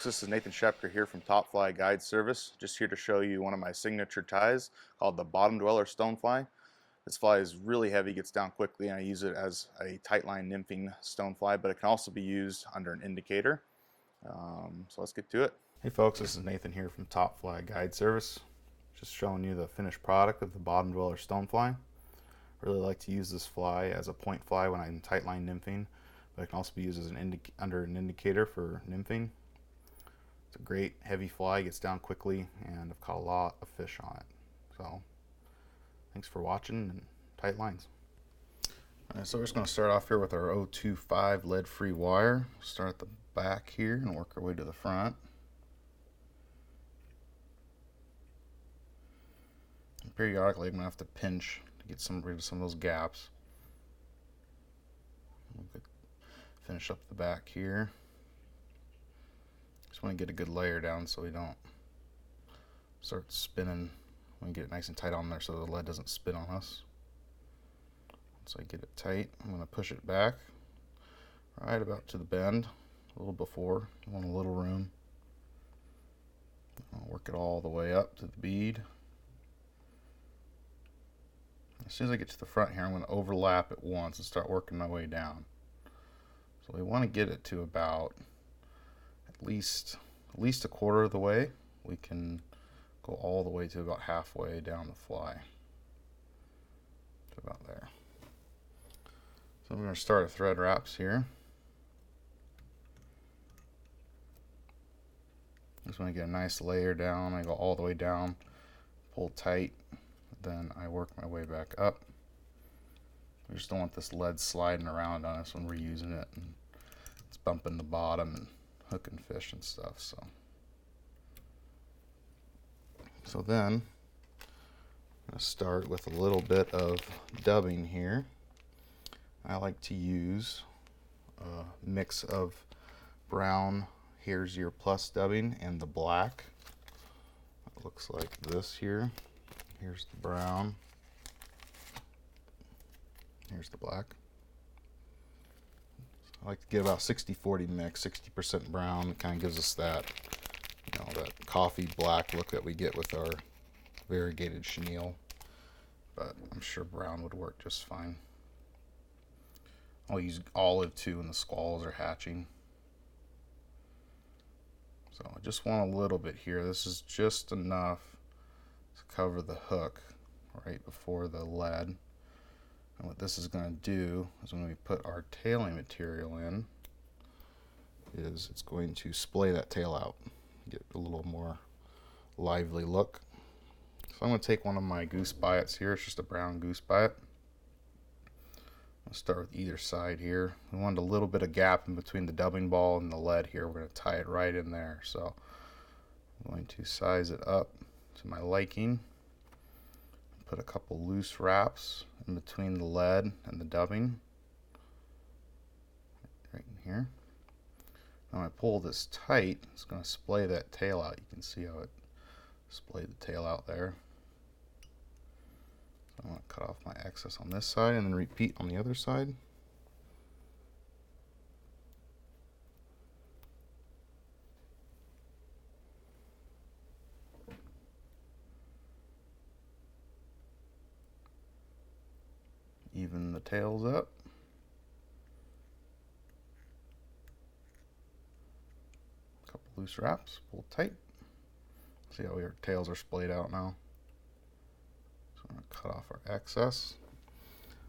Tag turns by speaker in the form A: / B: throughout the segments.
A: folks, this is Nathan Schepker here from Top Fly Guide Service. Just here to show you one of my signature ties called the Bottom Dweller Stonefly. This fly is really heavy, gets down quickly, and I use it as a tight line nymphing stonefly, but it can also be used under an indicator. So let's get to it. Hey folks, this is Nathan here from Top Fly Guide Service. Just showing you the finished product of the Bottom Dweller Stonefly. I really like to use this fly as a point fly when I'm tight line nymphing, but it can also be used as under an indicator for nymphing. It's a great heavy fly, gets down quickly, and I've caught a lot of fish on it. So thanks for watching, and tight lines. Alright, so we're just going to start off here with our 025 lead-free wire. Start at the back here and work our way to the front. And periodically I'm going to have to pinch to get rid of some of those gaps. Finish up the back here. Just want to get a good layer down so we don't start spinning. We get it nice and tight on there so the lead doesn't spin on us. Once I get it tight, I'm going to push it back right about to the bend, a little before. I want a little room. I'll work it all the way up to the bead. As soon as I get to the front here, I'm going to overlap it once and start working my way down. So we want to get it to about at least a quarter of the way. We can go all the way to about halfway down the fly. To about there. So we're going to start a thread wraps here. Just want to get a nice layer down. I go all the way down, pull tight, then I work my way back up. We just don't want this lead sliding around on us when we're using it, and it's bumping the bottom and hooking fish and stuff. So then I'm going to start with a little bit of dubbing here. I like to use a mix of brown Here's Your Plus dubbing and the black. It looks like this here. Here's the brown. Here's the black. I like to get about 60-40 mix, 60% brown. It kind of gives us that, that coffee black look that we get with our variegated chenille. But I'm sure brown would work just fine. I'll use olive too when the squalls are hatching. So I just want a little bit here. This is just enough to cover the hook right before the lead. And what this is going to do is when we put our tailing material in, is it's going to splay that tail out, get a little more lively look. So I'm going to take one of my goose biots here. It's just a brown goose biot. I'll start with either side here. We want a little bit of gap in between the dubbing ball and the lead here. We're going to tie it right in there. So I'm going to size it up to my liking. Put a couple loose wraps in between the lead and the dubbing. Right in here. Now when I pull this tight, it's going to splay that tail out. You can see how it splayed the tail out there. So I'm going to cut off my excess on this side and then repeat on the other side. Even the tails up. A couple loose wraps, pull tight. See how our tails are splayed out now. So I'm going to cut off our excess.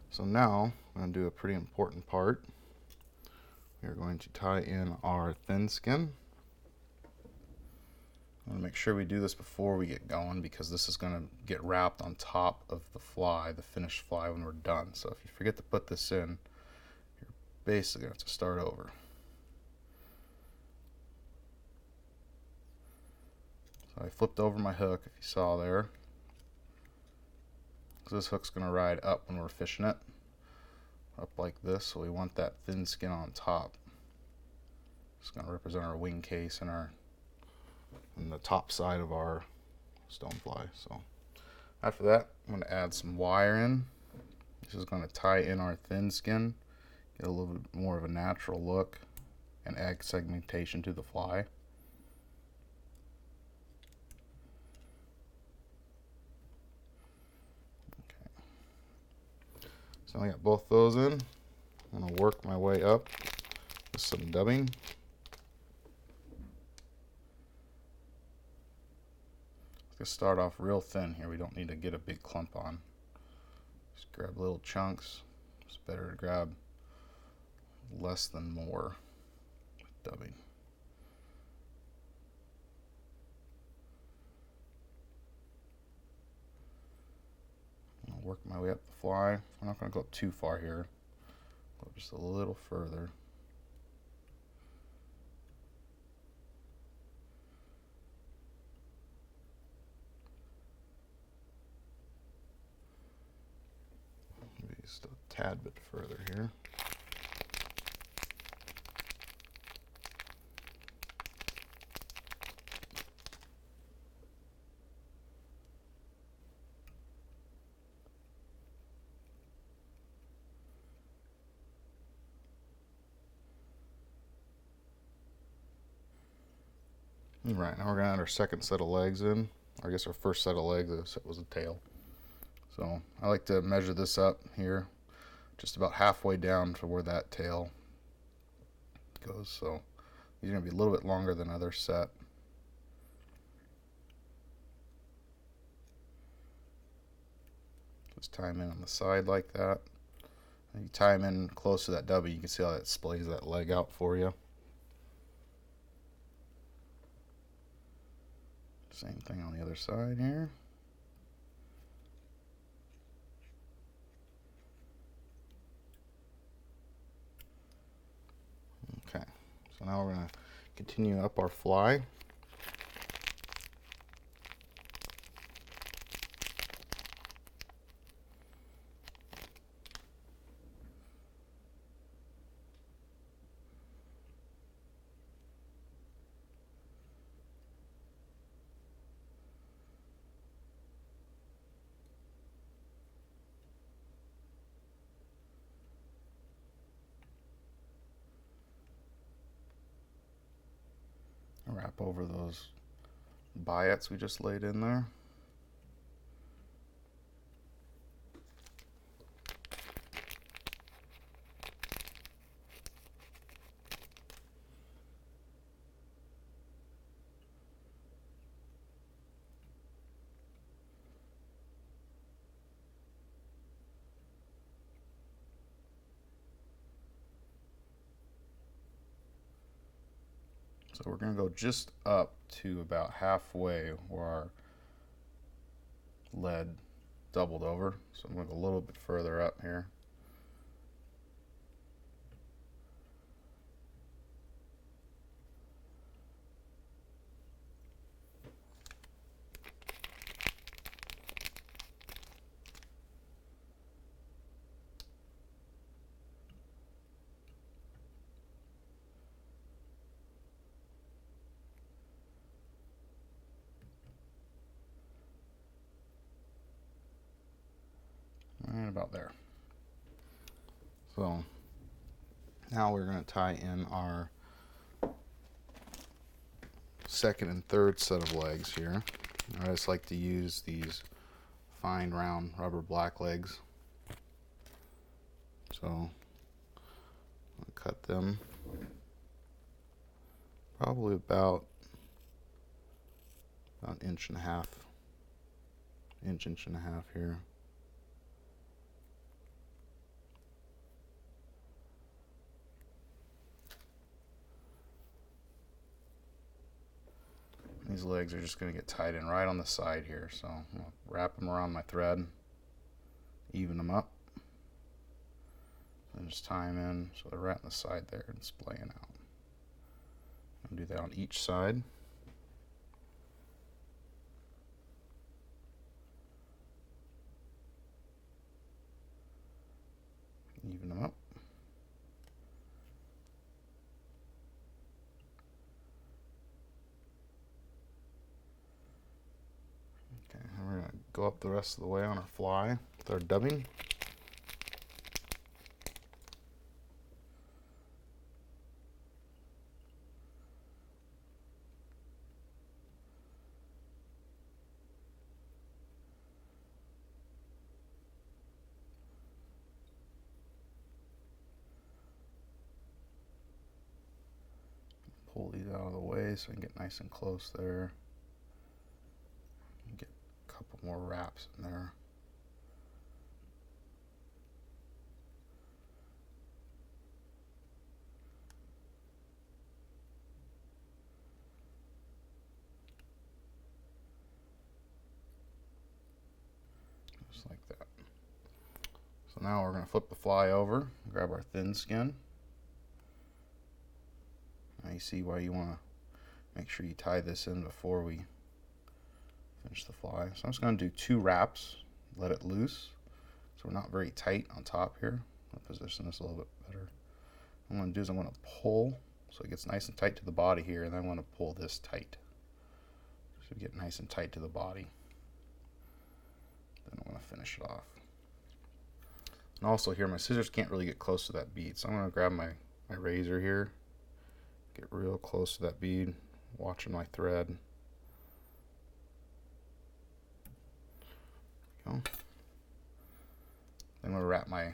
A: So now I'm going to do a pretty important part. We are going to tie in our thin skin. I want to make sure we do this before we get going because this is going to get wrapped on top of the fly, the finished fly, when we're done. So if you forget to put this in, you're basically going to have to start over. So I flipped over my hook, if you saw there. So this hook's going to ride up when we're fishing it, up like this. So we want that thin skin on top. It's going to represent our wing case and the top side of our stonefly. So after that, I'm going to add some wire in. This is going to tie in our thin skin, get a little bit more of a natural look, and add segmentation to the fly. So I got both those in. I'm going to work my way up with some dubbing. Let's start off real thin here. We don't need to get a big clump on. Just grab little chunks. It's better to grab less than more with dubbing. I'll work my way up the fly. I'm not going to go up too far here. Go just a little further. Maybe just a tad bit further here. Alright, now we're going to add our second set of legs in. Or I guess our first set of legs was a tail. So I like to measure this up here, just about halfway down to where that tail goes. So these are going to be a little bit longer than other set. Just tie them in on the side like that. And you tie them in close to that W, you can see how that splays that leg out for you. Same thing on the other side here. Okay, so now we're going to continue up our fly. Wrap over those biots we just laid in there. So we're going to go just up to about halfway where our lead doubled over. So I'm going to go a little bit further up here. And about there. So now we're going to tie in our second and third set of legs here. I just like to use these fine round rubber black legs. So I'll cut them probably about an inch and a half here. These legs are just going to get tied in right on the side here, so I'm going to wrap them around my thread, even them up, and just tie them in so they're right on the side there and splaying out. And do that on each side. Even them up. Okay, and we're going to go up the rest of the way on our fly with our dubbing. pull these out of the way so I can get nice and close there. Get a couple more wraps in there. Just like that. So now we're going to flip the fly over, grab our thin skin. Now you see why you want to make sure you tie this in before we finish the fly. So I'm just going to do 2 wraps, let it loose, so we're not very tight on top here. I'll position this a little bit better. What I'm going to do is I'm going to pull so it gets nice and tight to the body here, and then I'm going to pull this tight. So get nice and tight to the body. Then I'm going to finish it off. And also here, my scissors can't really get close to that bead, so I'm going to grab my razor here, get real close to that bead, watching my thread. There we go. Then I'm going to wrap my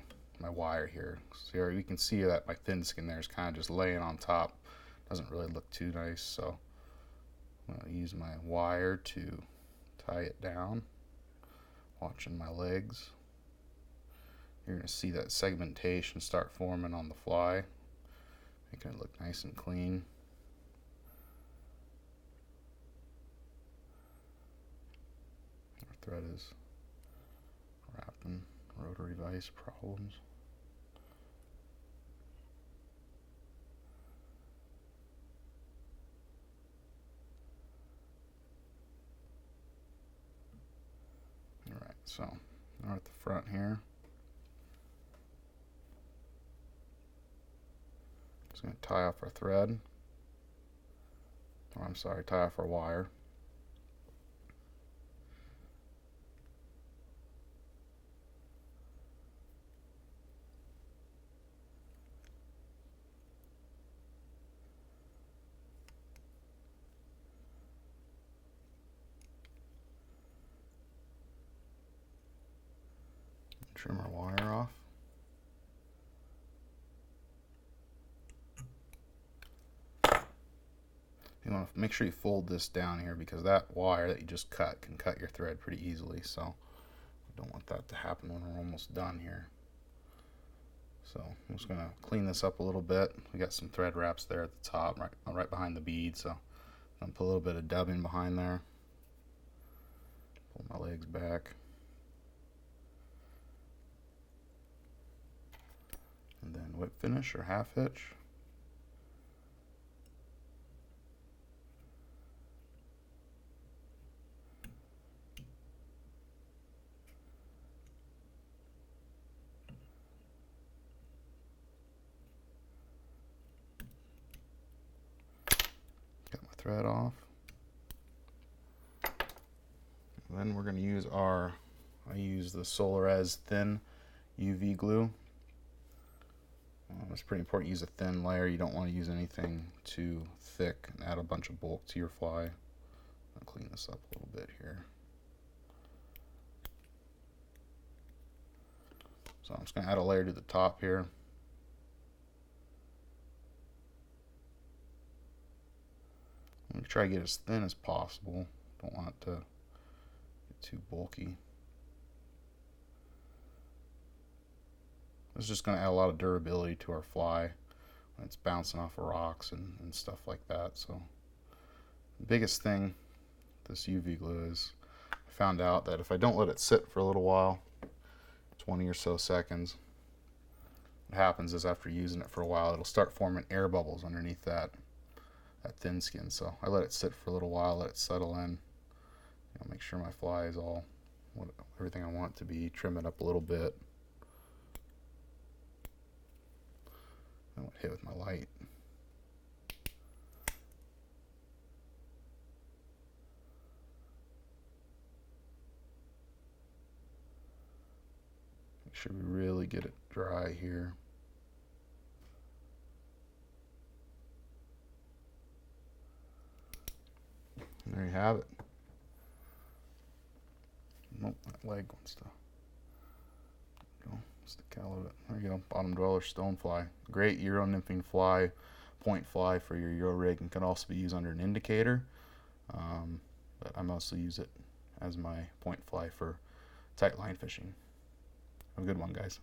A: wire here. So here you can see that my thin skin there is kind of just laying on top. Doesn't really look too nice, so I'm going to use my wire to tie it down, watching my legs. You're going to see that segmentation start forming on the fly, making it look nice and clean. Our thread is wrapping. Rotary vise problems. Alright, so now at the front here. Just going to tie off our thread. Oh, I'm sorry, tie off our wire. Trim our wire off. You want to make sure you fold this down here because that wire that you just cut can cut your thread pretty easily, so we don't want that to happen when we're almost done here. So I'm just going to clean this up a little bit. We got some thread wraps there at the top, right behind the bead, so I'm going to put a little bit of dubbing behind there. Pull my legs back. And then whip finish or half hitch. Got my thread off. And then we're going to use I use the Solarez thin UV glue. It's pretty important to use a thin layer. You don't want to use anything too thick and add a bunch of bulk to your fly. I'll clean this up a little bit here. So I'm just going to add a layer to the top here. I'm going to try to get as thin as possible. Don't want it to get too bulky. It's just going to add a lot of durability to our fly when it's bouncing off of rocks and stuff like that. So the biggest thing with this UV glue is I found out that if I don't let it sit for a little while, 20 or so seconds, what happens is after using it for a while, it'll start forming air bubbles underneath that thin skin. So I let it sit for a little while, let it settle in, make sure my fly is all everything I want it to be, trim it up a little bit. I went hit with my light. Make sure we really get it dry here. And there you have it. Nope, that leg wants to go. Stick out of it. There you go. Bottom Dweller Stonefly. Great Euro nymphing fly. point fly for your Euro rig and can also be used under an indicator. But I mostly use it as my point fly for tight line fishing. Have a good one, guys.